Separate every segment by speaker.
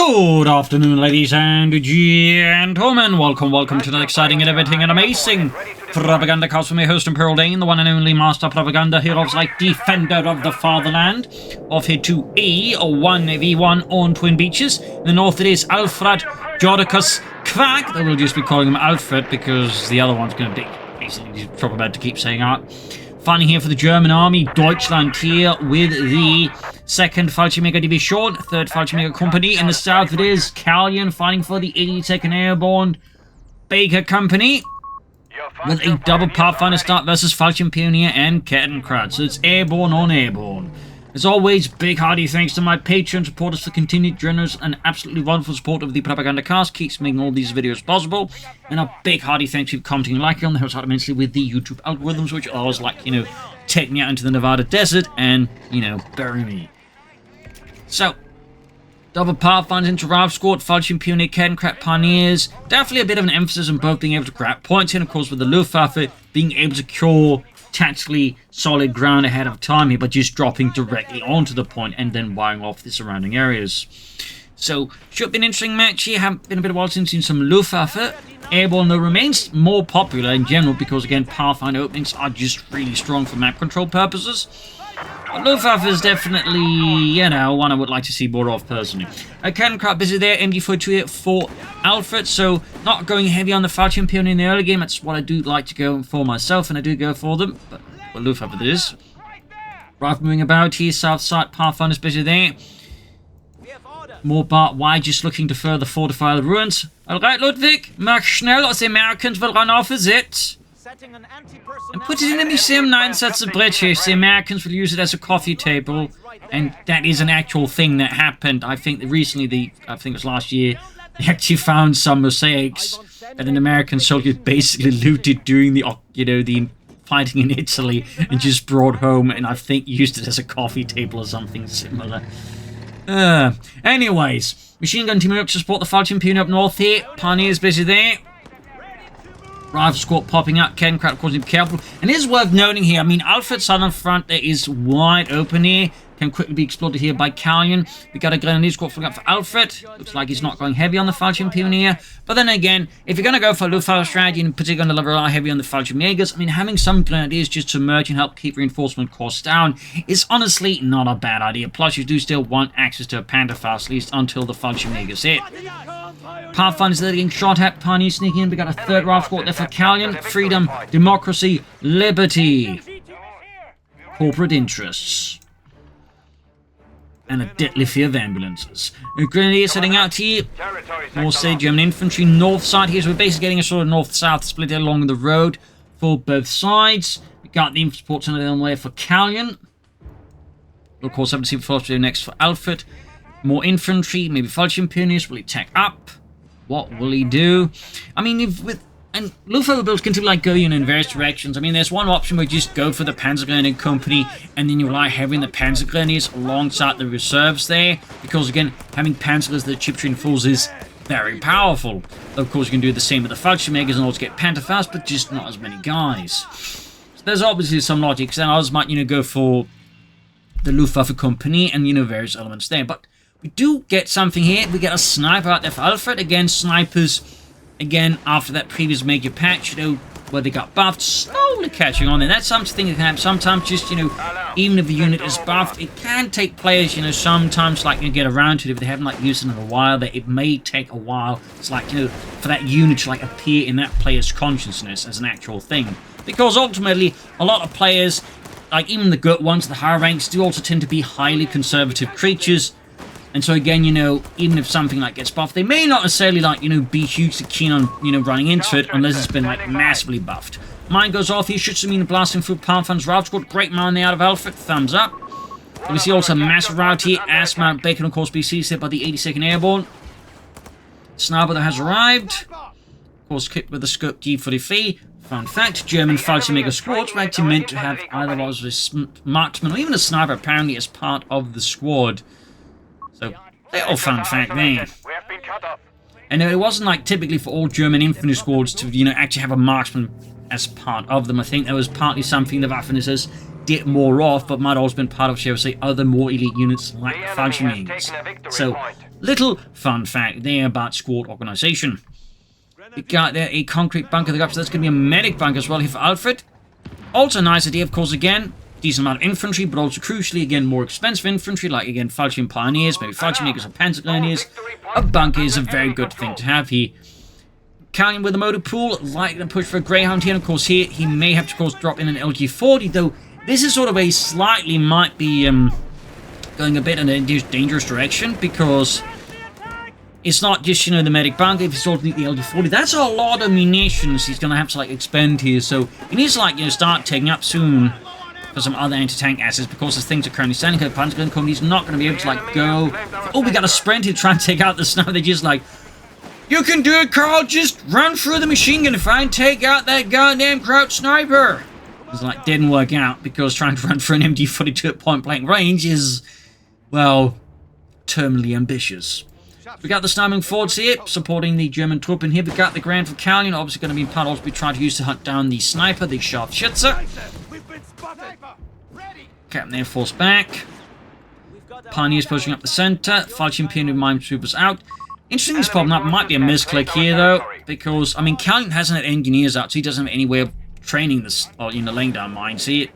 Speaker 1: Good afternoon, ladies and gentlemen. Welcome to the exciting and everything and amazing Propagandacast from your host, Imperial Dane, the one and only Master Propaganda Heroes, like Defender of the Fatherland. Off here to E1v1 on Twin Beaches. In the north it is Alfred, Jodicus, Quack. They will just be calling him Alfred because the other one's going to be basically probably about to keep saying that. Fighting here for the German Army, Deutschland here with the 2nd Fallschirmjäger Division, 3rd Fallschirmjäger Company. In the south it is Calyon fighting for the 82nd Airborne Baker Company with a double Pathfinder start versus Fallschirm Pioneer and Kettenkrad. So it's airborne on airborne. As always, big hearty thanks to my Patreon supporters for continued generous and absolutely wonderful support of the Propagandacast. Keeps making all these videos possible. And a big hearty thanks to you for commenting and liking on the helps out immensely with the YouTube algorithms, which are always like, take me out into the Nevada desert and, bury me. So, double Pathfinders into Rival Squad, Fallschirm Pioneer, Kettenkrad Pioneers. Definitely a bit of an emphasis on both being able to grab points and, of course, with the Luftwaffe being able to secure tactically solid ground ahead of time here, but just dropping directly onto the point and then wiring off the surrounding areas. So, should be an interesting match here. Haven't been a bit of a while since seen some Luftwaffe. Airborne, though, remains more popular in general because, again, Pathfinder openings are just really strong for map control purposes. But Luftwaffe is definitely, one I would like to see more of personally. Kettenkrad busy there, MG42 here for Alfred, so not going heavy on the Fallschirm Pioneer in the early game. That's what I do like to go for myself, and I do go for them, but what Luftwaffe it is. Rifle moving about here, south side, Pathfinder's busy there. More Bart Y just looking to further fortify the ruins. Alright, Ludwig, mach schnell, or the Americans will run off with it. And put it in a museum 9 sets of British. The Americans will use it as a coffee table. And that is an actual thing that happened. I think that recently, I think it was last year, they actually found some mosaics that an American soldier basically looted during the, the fighting in Italy and just brought home and I think used it as a coffee table or something similar. Anyways, machine gun teaming up to support the Fallschirm Pioneer up north here. Pioneers busy there. Rifle squad popping up. Kettenkrad, of course, be careful. And it is worth noting here, Alfred's southern front there is wide open here. Can quickly be exploited here by Calyon. We got a grenadier squad flying up for Alfred. Looks like he's not going heavy on the Fallschirm Pioneer. But then again, if you're going to go for a Luftwaffe strategy, in particular going to rely heavy on the Fallschirm Jägers, having some grenadiers just to merge and help keep reinforcement costs down is honestly not a bad idea. Plus, you do still want access to a Panzerfaust, at least until the Fallschirm Jägers hit. Pathfinders there getting shot at. Pioneer sneaking in. We got a 3rd Rifle squad there for Calyon. Freedom, democracy, liberty. Corporate interests. And a deadly fear of ambulances. Grenadiers heading out here. More say German infantry north side here. So we're basically getting a sort of north-south split along the road for both sides. We got the infantry supports on the way for Calyon. Of course, 17th Force next for Alfred. More infantry, maybe Fallschirm Pioneers. Will he tack up? What will he do? And Luftwaffe builds can go in various directions. There's one option where you just go for the Panzergrenadier Company and then you rely heavily on the Panzergrenadiers alongside the reserves there. Because again, having Panzers that chip train fools is very powerful. Of course, you can do the same with the Fallschirmjägers and also get Panzerfaust, but just not as many guys. So there's obviously some logic. Then others might, go for the Luftwaffe Company and, various elements there. But we do get something here. We get a sniper out there for Alfred. Again, snipers... Again, after that previous major patch, where they got buffed, slowly catching on. And that's something that can happen sometimes, just, even if the unit is buffed, it can take players, sometimes, get around to it if they haven't, used it in a while, that it may take a while. It's for that unit to, appear in that player's consciousness as an actual thing. Because ultimately, a lot of players, even the good ones, the higher ranks, do also tend to be highly conservative creatures. And so again, even if something gets buffed, they may not necessarily be hugely keen on, running into it unless it's been massively buffed. Mine goes off here, shoots some blasting through Pathfinder's Rifle Squad. Great mine there out of Alfred, thumbs up. We see also a massive rout here as Mount Bacon, of course, be seized by the 82nd Airborne. Sniper that has arrived. Of course, kicked with the scope G43. Fun fact, German Fallschirmjäger squads were actually meant to have either a marksman or even a sniper apparently as part of the squad. So, little fun fact there. And it wasn't typically for all German infantry squads to, actually have a marksman as part of them. I think that was partly something the Waffen did more of, but might also been part of, shall we say, other more elite units like the Fallschirmjägers. So, Little fun fact there about squad organization. We got there a concrete bunker there, so that's going to be a medic bunker as well here for Alfred. Also a nice idea, of course, again, decent amount of infantry, but also crucially, again, more expensive infantry, like, again, Falchion Pioneers, maybe Falchion Makers or Panzer Grenadiers. A bunker is a very good thing to have here. Calyon with a motor pool, likely to push for a Greyhound here, and of course here, he may have to, of course, drop in an LG-40, though this is sort of a slightly, might be, going a bit in a dangerous direction, because it's not just, you know, the medic bunker. If he's also the LG-40, that's a lot of munitions he's going to have to, like, expend here, so he needs to, like, you know, start taking up soon for some other anti-tank assets, because as things are currently standing here, Panzer Gun Company's not going to be able to, like, go, oh, we got a sprint here, try and take out the sniper. They're just like, you can do it, Carl, just run through the machine gun and try and take out that goddamn crouch sniper. It's like, didn't work out, because trying to run through an MD-42 at point-blank range is, well, terminally ambitious. We got the sniping forwards here, supporting the German troop in here. We got the Grand for Calyon, obviously going to be in part, also be trying to use to hunt down the sniper, the Scharfschütze. Captain Air Force back. Pioneers pushing up the center. Falchion Pioneer minesweepers out. Interesting thing's popping up. Might be a misclick here, though, because, I mean, Calyon hasn't had engineers out, so he doesn't have any way of training this, or, you know, laying down mines. See,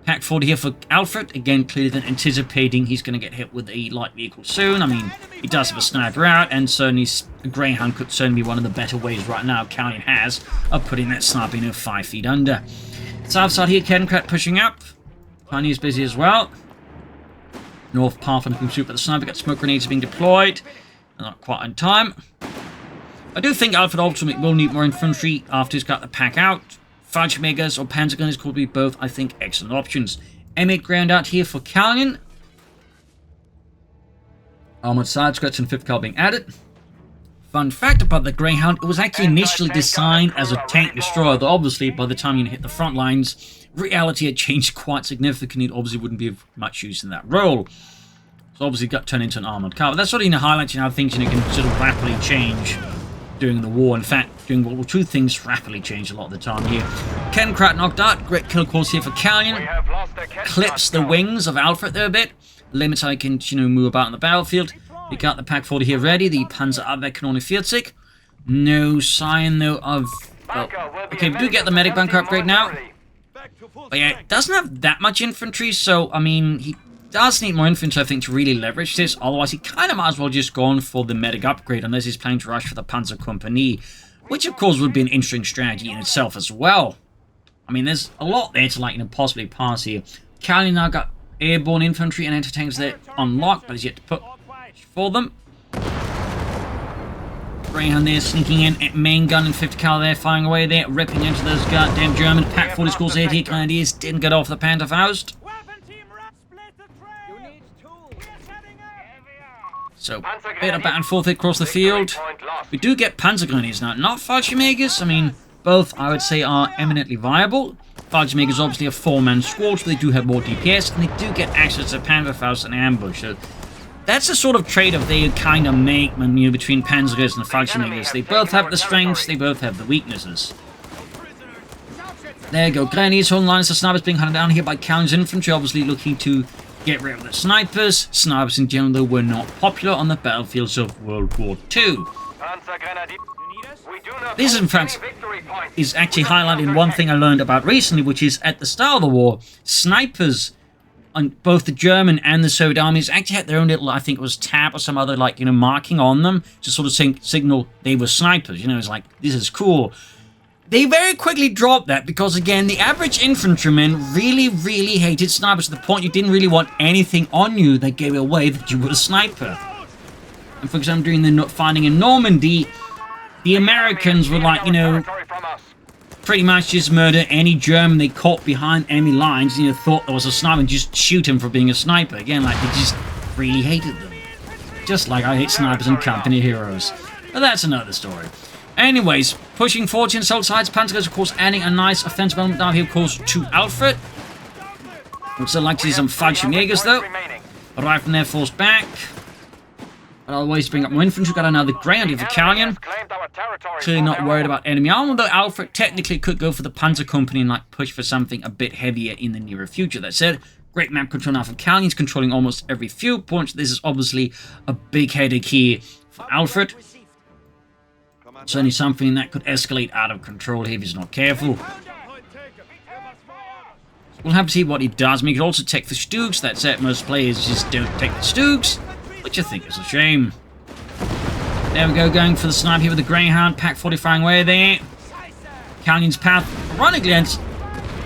Speaker 1: Pack 40 here for Alfred. Again, clearly than anticipating he's going to get hit with a light vehicle soon. I mean, he does have a sniper out, and certainly a Greyhound could certainly be one of the better ways right now Calyon has of putting that sniper, you know, 5 feet under. South side here, Kedenkrat pushing up. Pioneer's busy as well. North path and pursuit, but the sniper got smoke grenades being deployed. Not quite on time. I do think Alfred ultimately will need more infantry after he's got the pack out. Fallschirmjägers or Panzer Gunners could be both, I think, excellent options. M8 ground out here for Calyon. Armored side skirts and 5th cal being added. Fun fact about the Greyhound, it was actually initially designed as a tank destroyer, though obviously by the time you hit the front lines, reality had changed quite significantly. It obviously wouldn't be of much use in that role. So obviously got turned into an armored car. But that's sort of, you know, highlighting how things, you know, can sort of rapidly change during the war. In fact, during World War II, things rapidly changed a lot of the time here. Kedenkrat knocked out. Great kill course here for Calyon. Clips the wings of Alfred there a bit. Limits how he can, you know, move about on the battlefield. We got the Pack 40 here ready. The Panzer Abwehr Kanone 40. No sign, though, of... Well, okay, we do get the medic bunker upgrade now. But yeah, it doesn't have that much infantry, so, I mean, he does need more infantry, I think, to really leverage this. Otherwise, he kind of might as well just go on for the medic upgrade, unless he's planning to rush for the Panzer Company, which, of course, would be an interesting strategy in itself as well. I mean, there's a lot there to, like, you know, possibly pass here. Calyon now got airborne infantry and anti-tanks there unlocked, but he's yet to put for them. Greyhound there sneaking in at main gun and 50 cal there, firing away there, ripping into those goddamn German Pack 40 schools. 80 Grenadiers didn't get off the Panzerfaust. So, bit of back and forth across the field. We do get Panzer Grenadiers now, not Fallschirmjägers. I mean, both, I would say, are eminently viable. Fallschirmjägers obviously a 4-man squad, so they do have more DPS, and they do get access to Panzerfaust and ambush. So, that's the sort of trade-off they kind of make, you know, between Panzergrenadiers and Fallschirmjägers. They both have the strengths, they both have the weaknesses. There you go, Grenadiers, home lines, the snipers being hunted down here by Calyon's infantry, obviously looking to get rid of the snipers. Snipers in general, though, were not popular on the battlefields of World War II. This, in fact, is actually highlighting one thing I learned about recently, which is at the start of the war, snipers on both the German and the Soviet armies actually had their own little, I think it was tab or some other, like, you know, marking on them to sort of signal they were snipers. You know, it's like, this is cool. They very quickly dropped that because, again, the average infantryman really, really hated snipers to the point you didn't really want anything on you that gave away that you were a sniper. And for example, during the fighting in Normandy, the Americans were like, you know, pretty much just murder any German they caught behind enemy lines, you know, thought there was a sniper and just shoot him for being a sniper. Again, like, they just really hated them. Just like I hate snipers and company heroes. But that's another story. Anyways, pushing forward to assault sides, Panzergrenadiers, of course, adding a nice offensive element down here, of course, to Alfred. Would still like to see some Fallschirmjägers, though. Arrive from Air Force back. But I'll always bring up more infantry. Got another Greyhound here for Calyon. Clearly not worried about enemy armor, though Alfred technically could go for the Panzer Company and, like, push for something a bit heavier in the nearer future. That said, Great map control now for Calyon's controlling almost every few points. This is obviously a big headache here for Alfred. Certainly something that could escalate out of control here if he's not careful. We'll have to see what he does. I mean, he could also take the Stooks. That's it. Most players just don't take the Stooks, which I think is a shame. There we go, going for the snipe here with the Greyhound. Pack 40 firing away there. Calyon's path, ironically,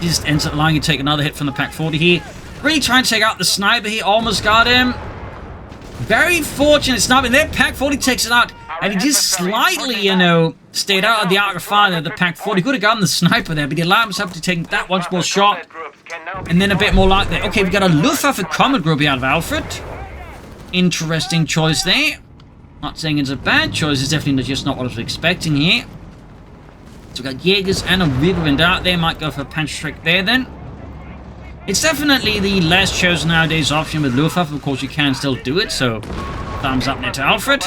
Speaker 1: just ends up allowing you to take another hit from the Pack 40 here. Really trying to take out the sniper. He almost got him. Very fortunate sniper. And there, Pack 40 takes it out. And he just slightly, you know, stayed out of the arc of fire there, the Pack 40. Could have gotten the sniper there, but he allowed himself to take that once more shot. And then a bit more like that. Okay, we got a Luftwaffe combat group out of Alfred. Interesting choice there. Not saying it's a bad choice. It's definitely just not what I was expecting here. So we got Jaegers and a Wirbelwind out there. Might go for a Panzer Strike there then. It's definitely the less chosen nowadays option with Luftwaffe. Of course, you can still do it, so thumbs up there to Alfred.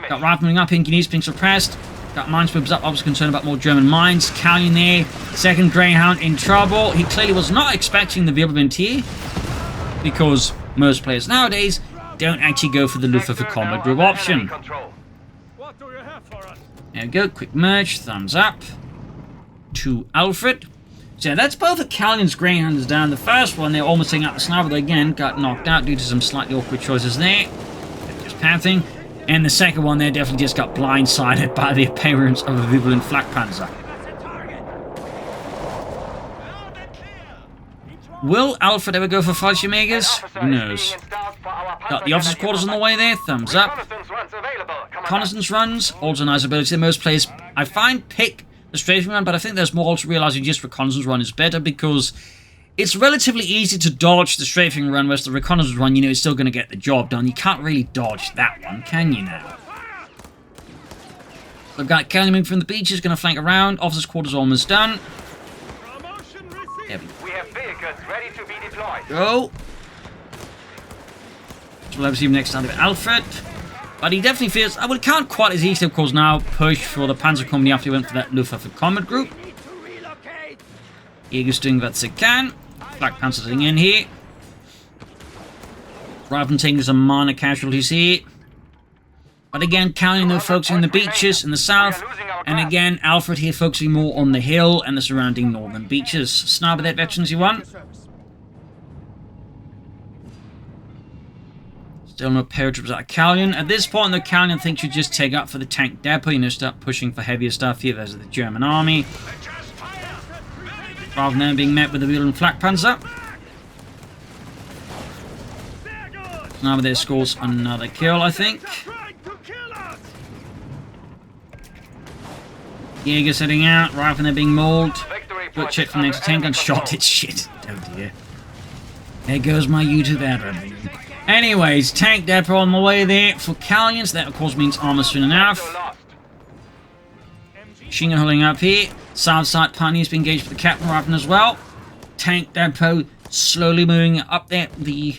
Speaker 1: Got rifling up, Inkinese being suppressed. Got minesweepers up, obviously concerned about more German mines. Calyon there, second Greyhound in trouble. He clearly was not expecting the Wirbelwind here, because most players nowadays don't actually go for the Luftwaffe combat group option. There we go, quick merge, thumbs up to Alfred. So yeah, that's both of Calyon's Greyhounds down. The first one, they're almost taking out the sniper, but again, got knocked out due to some slightly awkward choices there. Just panthering. And the second one there definitely just got blindsided by the appearance of a Wirbelwind Flak Panzer. Will Alfred ever go for Fallschirmjägers? Who knows? Got the officers' quarters on the way there, thumbs up. Reconnaissance runs, also nice ability. Most players, I find, pick the strafing run, but I think there's more also realizing just reconnaissance run is better because it's relatively easy to dodge the strafing run, whereas the reconnaissance run, you know, is still going to get the job done. You can't really dodge that one, can you now? I've got Calyon from the beaches, going to flank around. Officers' quarters almost done. There we have vehicles ready to be deployed. Go. So we'll have to see him next time with Alfred. But he definitely feels, well, he can't quite as easily, of course, now push for the Panzer Company after he went for that Luftwaffe combat group. Jaeger's doing what they can. Black Panzer sitting in here. Rather than taking some minor casualties here. But again, Calyon though focusing on the beaches in the south. And again, Alfred here focusing more on the hill and the surrounding northern beaches. Sniper that veterans you want. Still no paratroopers out of Calyon. At this point, the Calyon thinks you just take up for the tank depot. You know, start pushing for heavier stuff here versus the German army. Rather than being met with the Wirbelwind Flak Panzer. Now there scores another kill, I think. Jaeger setting out, right when they're being mauled. Good check from the tank and shot it. Shit. Oh dear. There goes my YouTube ad revenue. Anyways, tank depot on the way there for Calyon. So that of course means armor soon enough. Machine gun holding up here. South side pioneers being engaged with the captain rifle as well. Tank depot slowly moving up there. The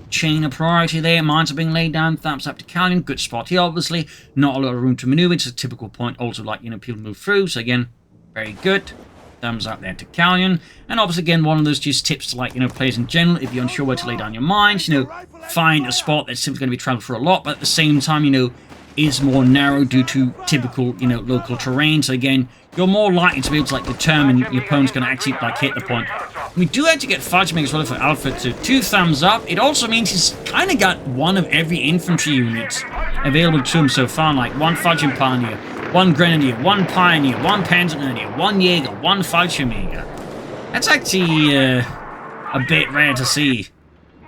Speaker 1: chain of priority there. Mines are being laid down. Thumbs up to Calyon. Good spot here, obviously. Not a lot of room to maneuver. It's a typical point. Also, like, you know, people move through. So, again, very good. Thumbs up there to Calyon. And obviously, again, one of those just tips to, like, you know, players in general. If you're unsure where to lay down your mines, you know, find a spot that's simply going to be traveled for a lot. But at the same time, you know, is more narrow due to typical, you know, local terrain. So, again, you're more likely to be able to, like, determine your opponent's going to actually, like, hit the point. We do actually get fighting as well for Alfred, so 2 thumbs up. It also means he's kind of got one of every infantry unit available to him so far, like 1 Falchion Pioneer, 1 Grenadier, 1 Pioneer, 1 Panzer Grenadier, 1 Jaeger, 1 Fallschirmjäger. That's actually a bit rare to see.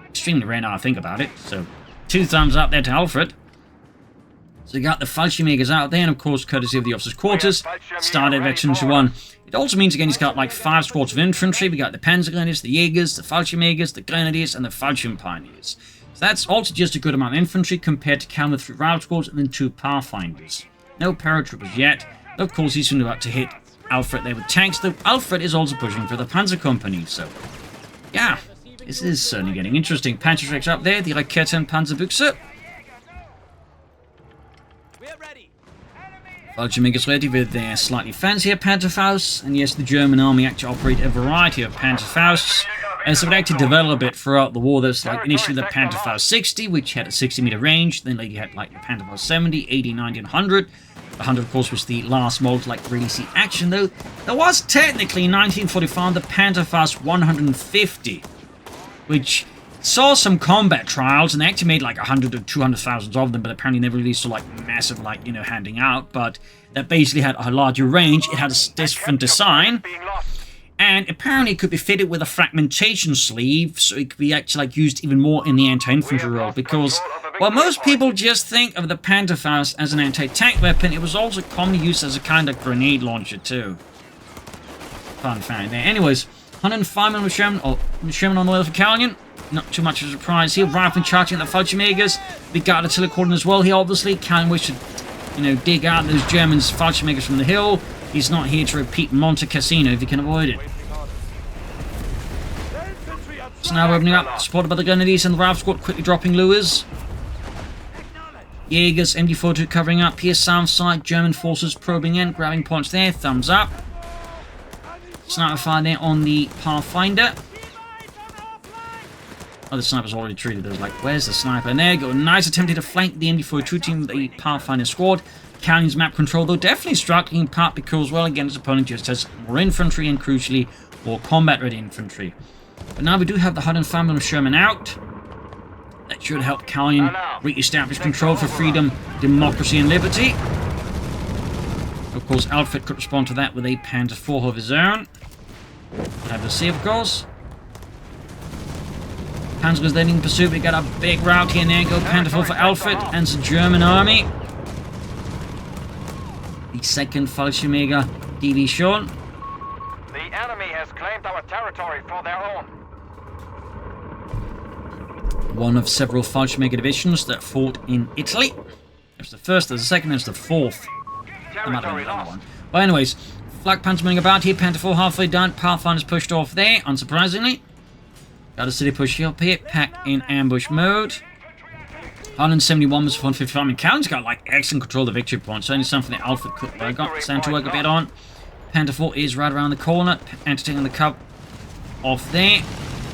Speaker 1: Extremely rare now I think about it. So 2 thumbs up there to Alfred. So you got the Fallschirmjägers out there, and of course, courtesy of the officers' quarters, started veterans 1. It also means, again, he's got like 5 squads of infantry. We got the Panzer Grenadiers, the Jaegers, the Fallschirmjägers, the Grenadiers, and the Falchion Pioneers. So that's also just a good amount of infantry compared to counter 3 riot squads and then 2 Pathfinders. No paratroopers yet. Of course, he's soon about to hit Alfred there with tanks, though Alfred is also pushing for the Panzer Company. So, yeah, this is certainly getting interesting. Panzer Strikes up there, the Raketen Panzerbüchse. Fallschirmjägers ready with their slightly fancier Panzerfausts, and yes, the German army actually operate a variety of Panzerfausts. And so it actually developed a bit throughout the war. There's like initially the Panzerfaust 60, which had a 60-meter range. Then you had like the Panzerfaust 70, 80, 90, and 100. The 100, of course, was the last model to like really see action, though. There was technically in 1945 the Panzerfaust 150, which saw some combat trials, and they actually made like 100 or 200,000 of them, but apparently never really saw like massive, like, you know, handing out. But that basically had a larger range. It had a different design, and apparently it could be fitted with a fragmentation sleeve, so it could be actually like used even more in the anti-infantry role. Because while most people just think of the Panzerfaust as an anti-tank weapon, it was also commonly used as a kind of grenade launcher too. Fun fact there. Anyways, 105mm Sherman, or Sherman on the way for Calyon. Not too much of a surprise here. Rifling charging at the Fallschirmjägers. We got artillery calling as well here, obviously. Calyon wished to, you know, dig out those Germans Fallschirmjägers from the hill. He's not here to repeat Monte Cassino if he can avoid it. So now we're opening up, supported by the Grenadiers and the Rifle Squad, quickly dropping lures. Jaegers, MD-42 covering up here, south side. German forces probing in, grabbing points there. Thumbs up. Sniper fire there on the Pathfinder. Oh, the sniper's already treated. There's like, where's the sniper? And there you go. Nice attempt to flank the MD-42 team with the Pathfinder squad. Calyon's map control, though, definitely struggling in part because, well, again, his opponent just has more infantry and, crucially, more combat-ready infantry. But now we do have the 105mm Sherman out. That should help Calyon re-establish control for freedom, democracy, and liberty. Of course, Alfred could respond to that with a Panzer IV of his own. We'll have to see, of course. Panzer's then in pursuit. We got a big rout here. There you go. Panzer IV for Alfred and the German army. The second Fallschirmjäger Division.
Speaker 2: The enemy has claimed our territory for their own.
Speaker 1: One of several Fallschirmjäger divisions that fought in Italy. There's the first, there's the second, there's the fourth. There might have been another one. But anyways, Flak Panzer moving about here. Panzer IV halfway done. Pathfinder's pushed off there, unsurprisingly. Got a city push up here. Pack in ambush mode. 171 was 155. I mean, Calyon's got like excellent control of the victory point. Certainly something that Alfred could stand to work a bit on. Panzer IV is right around the corner. Entertaining the cup off there.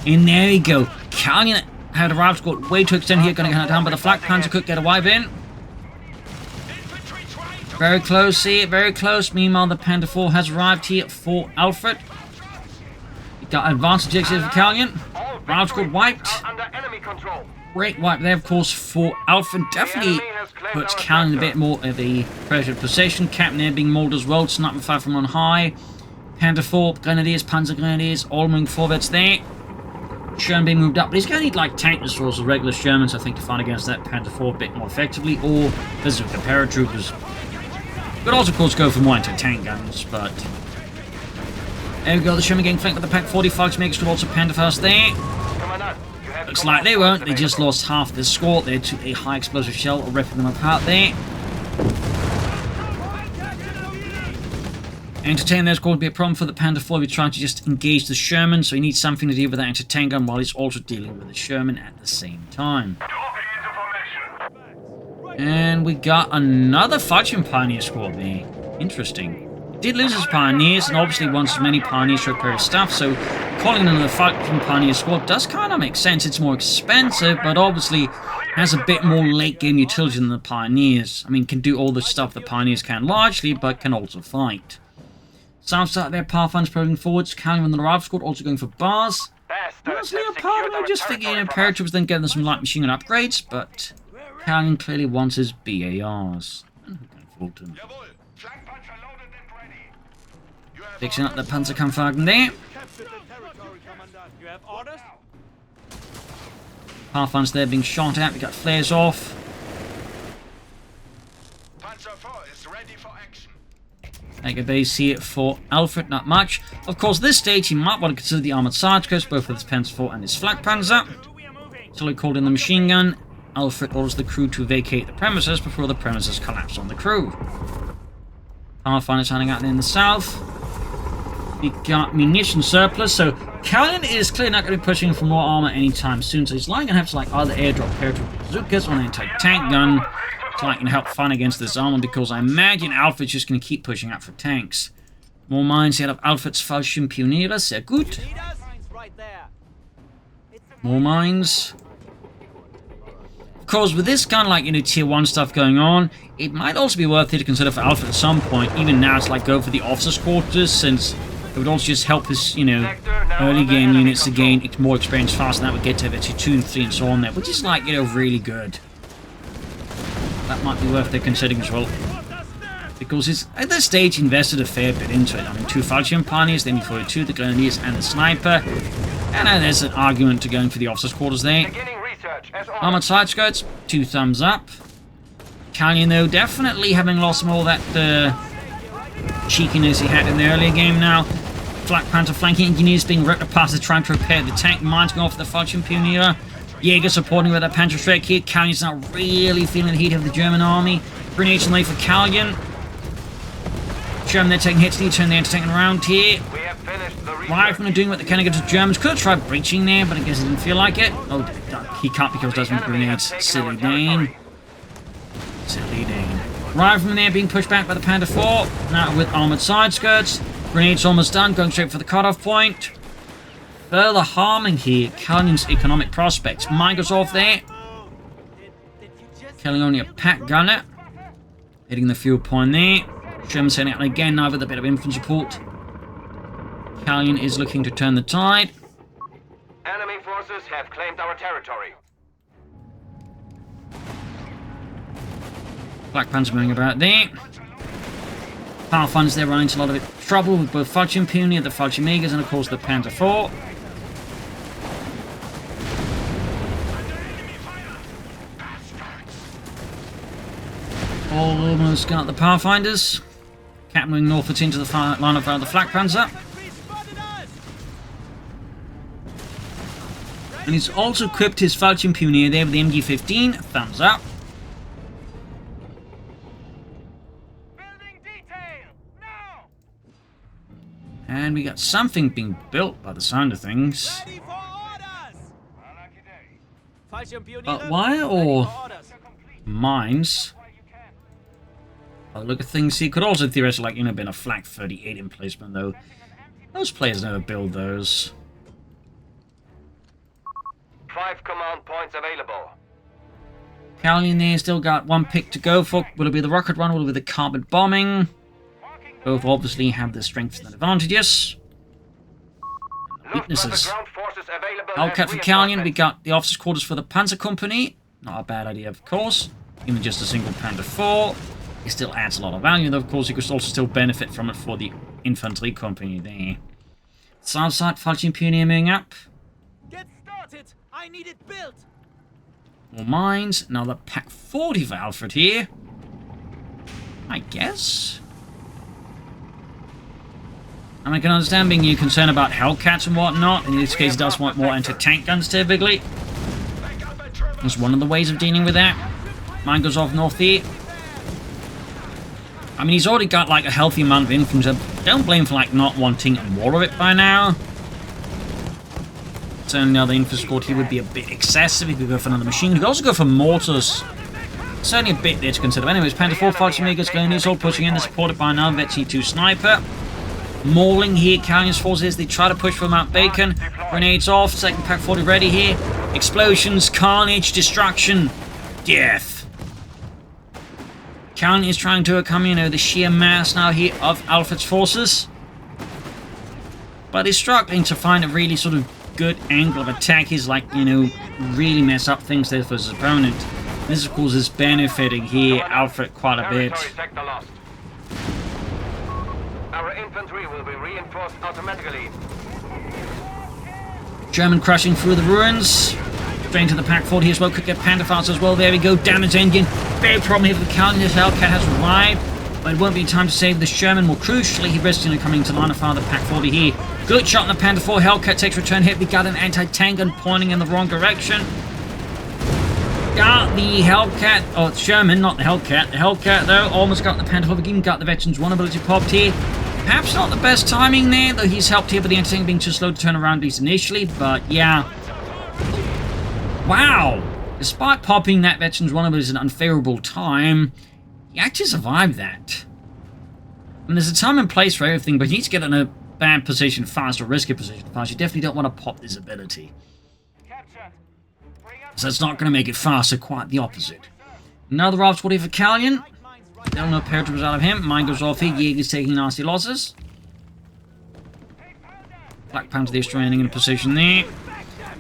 Speaker 1: And there we go. Calyon had a rifle squad way too extended here. Going to get down, but the Flak Panzer could get a wipe in. Very close here, very close. Meanwhile, the Panzer IV has arrived here for Alfred. We got advanced objectives for Calyon. Rifle squad wiped. Great wipe there, of course, for Alfred. Definitely puts Calyon in a bit more of a pressured position. Captain there being mauled as well. Sniper fire from on high. Panzer IV, Grenadiers, Panzer Grenadiers, all moving forwards there. Sherman being moved up, but he's going to need like tank destroyers or regular Shermans, I think, to fight against that Panzer IV a bit more effectively, or visit with the paratroopers. Could also, of course, go for more anti-tank guns, but there we go. The Sherman getting flanked with the Pack 40 Fallschirmjägers could also Panzerfaust there. Looks like they won't. They just lost half their score there to a high explosive shell, ripping them apart there. Entertain there's going to be a problem for the Panzer IV. We're trying to just engage the Sherman, so he needs something to deal with that anti-tank gun while he's also dealing with the Sherman at the same time. And we got another Fallschirm Pioneer squad there. Interesting. He did lose his Pioneers, and obviously wants as many Pioneers to repair his stuff, so calling another Fallschirm Pioneer squad does kind of make sense. It's more expensive, but obviously has a bit more late-game utility than the Pioneers. I mean, can do all the stuff the Pioneers can largely, but can also fight. South side there, Pathfinder's probing forwards. Calyon and the Rifle Squad also going for bars. Honestly, a part of me just thinking, you know, paratroopers then getting them some light machine gun upgrades, but Calyon clearly wants his BARs. Fixing up the Panzerkampfwagen there. Pathfinder's there being shot at. We got flares off. Take a base here for Alfred, not much. Of course, this stage he might want to consider the armored Sargecoast, both with his Panzer IV and his Flak Panzer. So he called in the machine gun. Alfred orders the crew to vacate the premises before the premises collapse on the crew. Pathfinder's hiding out in the south. We got munition surplus, so Calyon is clearly not going to be pushing for more armor anytime soon, so he's likely going to have to like either airdrop paratroop bazookas or an anti-tank gun to like help fight against this armor, because I imagine Alfred's just going to keep pushing out for tanks. More mines out of Alfred's Fallschirmpioniere, sehr gut. More mines. Of course, with this kind of like, tier 1 stuff going on, it might also be worth it to consider for Alfred at some point. Even now, it's like go for the officers' quarters, since it would also just help his, early game units to gain more experience faster, and that would get to tier 2 and 3 and so on there, which is like, really good. That might be worth considering as well. Because it's, at this stage, invested a fair bit into it. I mean, 2 Falchion Pioneers, the ME42, the Grenadiers, and the Sniper. And there's an argument to going for the officers' quarters there. Armored side skirts, 2 thumbs up. Calyon, though, definitely having lost some of that cheekiness he had in the earlier game now. Flak Panther flanking engineers being ripped apart as trying to repair the tank. Mines going off for the Falchion Pioneer. Jaeger supporting with that Panther strike here. Calyon's not really feeling the heat of the German army. Grenades and lay for Calyon. German, they're taking hits. Need to turn the anti-tank around here. Riflemen are doing what they can against the Germans. Could have tried breaching there, but I guess he didn't feel like it. Oh, he can't because he doesn't grenades. Silly Dane. Silly Dane. Riflemen there being pushed back by the Panther 4. Now with armored side skirts. Grenades almost done. Going straight for the cutoff point. Further harming here Calyon's economic prospects. Mine goes off there. Killing only a pack gunner. Hitting the fuel point there. Sherman sending out again now with a bit of infantry support. Calyon is looking to turn the tide.
Speaker 2: Enemy forces have claimed our territory.
Speaker 1: Black Panther moving about there. Pathfinders, they're running into a lot of trouble with both Falchion Pioneer, the Falchion Megas, and of course the Panther 4. Almost got the Pathfinders. Captain moving northwards into the line of the Flak Panzer. And he's also equipped his Falchion Pioneer there with the MG-15. Thumbs up. And we got something being built by the sound of things. Wire or mines? By the look of things, he could also theoretically, been a Flak 38 emplacement, though. Most players never build those.
Speaker 2: 5 command points available.
Speaker 1: Calyon there still got 1 pick to go for. Will it be the rocket run? Will it be the carbon bombing? Both obviously have the strengths and advantages. Weaknesses. Hellcat for Calyon. We got the officers' quarters for the Panzer Company. Not a bad idea, of course. Even just a single Panther 4. It still adds a lot of value, though, of course. You could also still benefit from it for the Infantry Company there. South side, Falchion Pioneer moving up.
Speaker 3: Get started. I need it built.
Speaker 1: More mines. Another Pack 40 for Alfred here. I guess. I mean, I can understand being concerned about Hellcats and whatnot. In this case, he does want more anti-tank guns, typically. That's one of the ways of dealing with that. Mine goes off north here. I mean, he's already got, a healthy amount of infantry. Don't blame him for, not wanting more of it by now. Certainly now the infantry squad here would be a bit excessive. He could go for another machine. He could also go for mortars. Certainly a bit there to consider. But anyways, Panther 4 Falchion Megas going in. All pushing in. They're supported by another Vetchi 2 Sniper. Mauling here. Calyon's forces. They try to push for Mount Bacon. Grenades off. Second Pack 40 ready here. Explosions. Carnage. Destruction. Death. Calyon is trying to overcome, the sheer mass now here of Alfred's forces. But he's struggling to find a really sort of good angle of attack. He's really mess up things there for his opponent. This, of course, is benefiting here Alfred quite a bit.
Speaker 2: Our infantry will be reinforced automatically.
Speaker 1: German crushing through the ruins. Straight into the Pack 40 as well. Could get Panther fast as well. There we go. Damage engine. Big problem here for Calyon. His Hellcat has arrived. But it won't be time to save the Sherman. More crucially, he risks coming to line of fire the Pack 40 here. Good shot on the Panther 4. Hellcat takes return hit. We got an anti-tank gun pointing in the wrong direction. Got the Hellcat. Oh, it's Sherman, not the Hellcat. The Hellcat, though, almost got the Panther 4. Even got the Veterans 1 ability popped here. Perhaps not the best timing there, though he's helped here by the anti-tank being too slow to turn around at least initially. But, yeah. Wow! Despite popping that Veterans 1 ability at an unfavorable time, he actually survived that. I mean, there's a time and place for everything, but you need to get in a bad position fast or risky position fast. You definitely don't want to pop this ability. So it's not going to make it faster, quite the opposite. Another Ralph squad here for Calyon. Still no paratroopers out of him. Mine goes off here. Jaeger's taking nasty losses. Black Panther there stranding in a position there.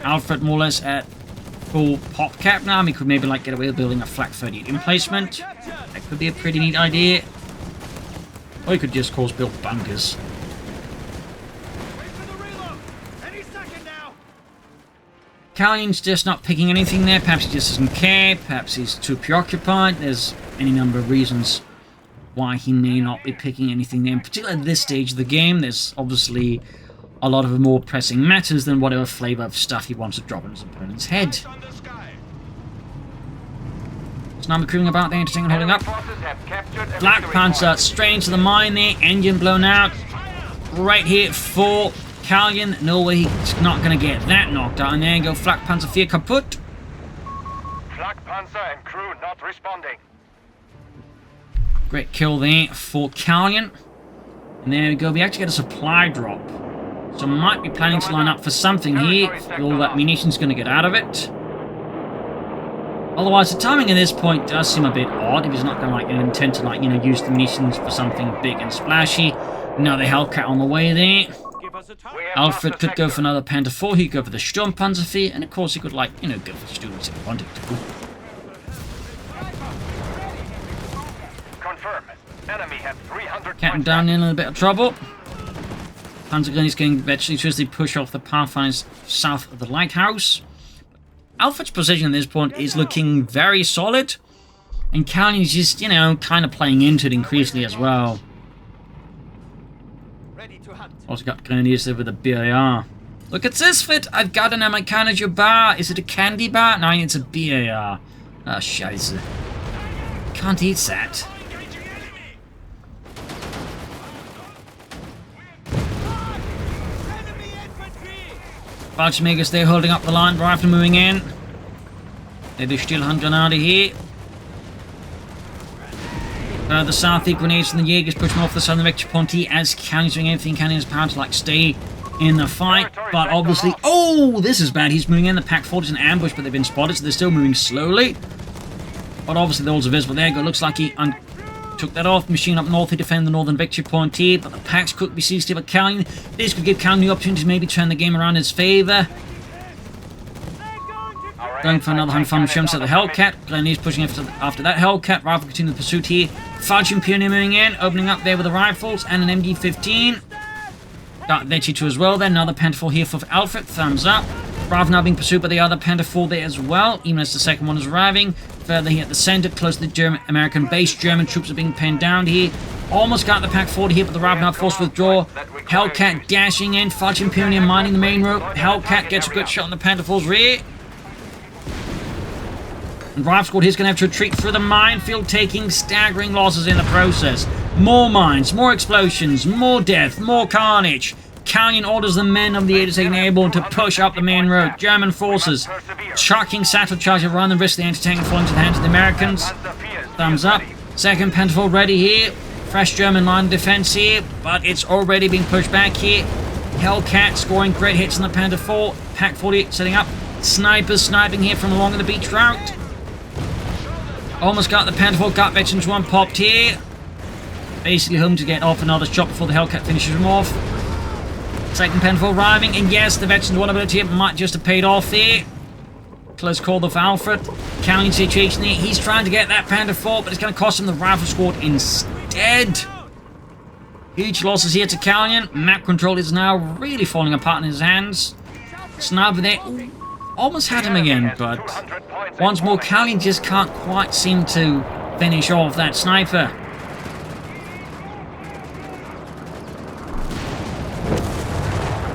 Speaker 1: Alfred more or less at full pop cap now. We could maybe like get away with building a flak 38 emplacement. That could be a pretty neat idea. Or you could just, of course, build bunkers. Calyon's just not picking anything there. Perhaps he just doesn't care. Perhaps he's too preoccupied. There's any number of reasons why he may not be picking anything there. In particular at this stage of the game, there's obviously a lot of more pressing matters than whatever flavor of stuff he wants to drop in his opponent's head. So now McCrewing about there, interesting and holding up. Black Panther straight into the mine there. Engine blown out. Right here for Calyon. No way he's not going to get that knocked out. And there you go. Flak Panther 4 kaput.
Speaker 2: Flak Panzer and crew not responding.
Speaker 1: Great kill there for Calyon. And there we go. We actually get a supply drop. So might be planning to line up for something here. All that munition's going to get out of it. Otherwise, the timing at this point does seem a bit odd. If he's not going to intend to use the munitions for something big and splashy. Another Hellcat on the way there. Alfred could go for another Panther 4. He'd go for the Sturmpanzer, and of course he could go for students if he wanted to.
Speaker 2: Confirm. Enemy has 300.
Speaker 1: Captain down in a little bit of trouble. Panzergun is getting eventually pushed off the pathfinders south of the lighthouse. Alfred's position at this point is looking very solid. And Calyon is just, kind of playing into it increasingly as well. Also got Grenadiers there with a BAR. Look at this fit! I've got an Amerikanische bar. Is it a candy bar? No, it's a BAR. Ah, scheiße. Can't eat that. Fallschirmjäger stay holding up the line. Rifle moving in. Maybe still Handgranate here. The south, the grenades from the Jaegers pushing off the southern victory point here as Calyon's doing everything can in his power to stay in the fight. But obviously, oh, this is bad. He's moving in. The Pack 40 is in ambush, but they've been spotted, so they're still moving slowly. But obviously, they're also visible. There you go. Looks like he took that off. Machine up north to defend the northern victory point here, but the Packs could be seized here by Calyon. This could give Calyon the opportunity to maybe turn the game around in his favour. Going for another hand from Shums at the Hellcat. Grenadiers pushing after that Hellcat. Rifle continuing the pursuit here. Falchion Pioneer moving in, opening up there with the rifles and an MD-15. Got Vecchi 2 as well. Then another Panther 4 here for Alfred. Thumbs up. Rifle now being pursued by the other Panther 4 there as well, even as the second one is arriving. Further here at the center, close to the American base. German troops are being pinned down here. Almost got the Pack 40 here, but the Rifle now forced withdraw. Hellcat dashing in. Falchion Pioneer mining the main road. Hellcat gets a good shot on the Panther 4's rear. And Rifle Squad here's going to have to retreat through the minefield, taking staggering losses in the process. More mines, more explosions, more death, more carnage. Calyon orders the men of the 82nd Airborne to push up the main road. German forces chucking satchel charges around the risk of the anti-tank falling to the hands of the Americans. Thumbs up. Second Panther ready here. Fresh German line of defense here, but it's already being pushed back here. Hellcat scoring great hits on the Panther 4. Pack 40 setting up. Snipers sniping here from along the beach route. Almost got the Panther 4. Got Veterans 1 popped here. Basically home to get off another shot before the Hellcat finishes him off. Second Panther arriving, and yes, the Veterans 1 ability might just have paid off here. Close call of Alfred. Calyon situation here. He's trying to get that Panther 4, but it's going to cost him the Rifle Squad instead. Huge losses here to Calyon. Map control is now really falling apart in his hands. Sniper there. Ooh, almost had him again, but once more, Calyon just can't quite seem to finish off that sniper.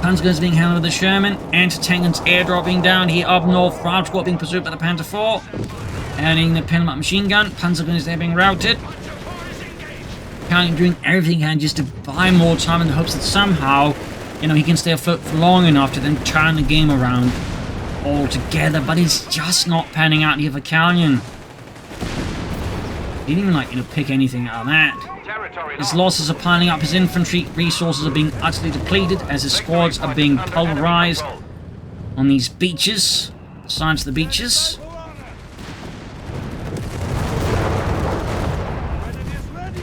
Speaker 1: Panzerguns being handled with the Sherman. Anti-tanks airdropping down here up north. Rifle Squad being pursued by the Panther 4. Adding the Penelmat machine gun. Panzerguns there being routed. Calyon doing everything he can just to buy more time in the hopes that somehow, he can stay afloat for long enough to then turn the game around altogether. But he's just not panning out here for Calyon. He didn't even pick anything out of that. His losses are piling up. His infantry resources are being utterly depleted as his squads are being pulverized on these beaches. sides of the beaches.
Speaker 3: When it is ready,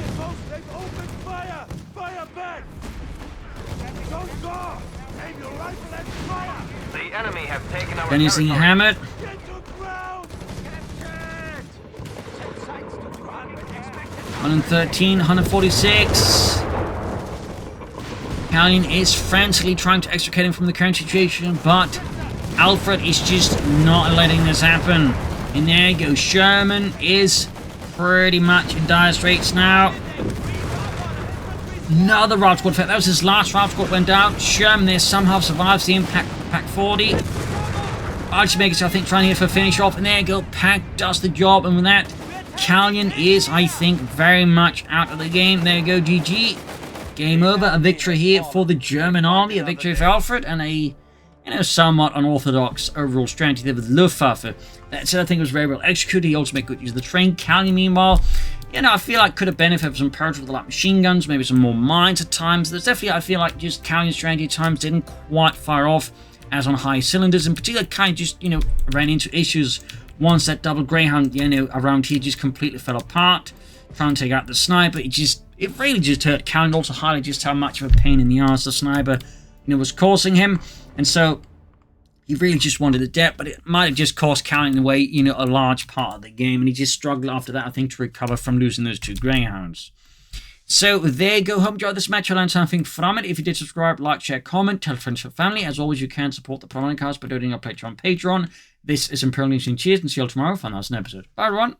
Speaker 3: they've opened fire! Fire back! Don't go! Aim your rifle and fire!
Speaker 2: The enemy has taken our
Speaker 1: Then he's being
Speaker 2: territory.
Speaker 1: hammered.
Speaker 3: Get to ground! Captured! Set sights to
Speaker 1: 113, 146. Calyon is frantically trying to extricate him from the current situation, but Alfred is just not letting this happen. And there you go. Sherman is pretty much in dire straits now. Another Rifle Squad effect. That was his last Rifle Squad went down. Sherman there somehow survives the impact of Pack 40. Archiemakers, I think, trying here for finish off. And there you go. Pack does the job. And with that, Calyon is, I think, very much out of the game. There you go. GG. Game over. A victory here for the German army. A victory for Alfred. And a, somewhat unorthodox overall strategy there with Luftwaffe. That said, I think it was very well executed. He also made good use of the train. Calyon, meanwhile, I feel like could have benefited from some purge with the light machine guns, maybe some more mines at times. There's definitely, I feel like, just Calyon's strategy at times didn't quite fire off as on high cylinders. In particular, kind of just, ran into issues once that double Greyhound, around here just completely fell apart. Trying to take out the sniper, it really just hurt Calyon. Also highlighted just how much of a pain in the arse the sniper, was causing him. And so he really just wanted the depth, but it might have just cost Calyon away, a large part of the game. And he just struggled after that, I think, to recover from losing those 2 Greyhounds. So there you go. Hope you enjoyed this match. I learned something from it. If you did, subscribe, like, share, comment, tell friends and family. As always, you can support the Propagandacast by donating our Patreon. This is Imperial News and cheers, and see you all tomorrow for another episode. Bye, everyone.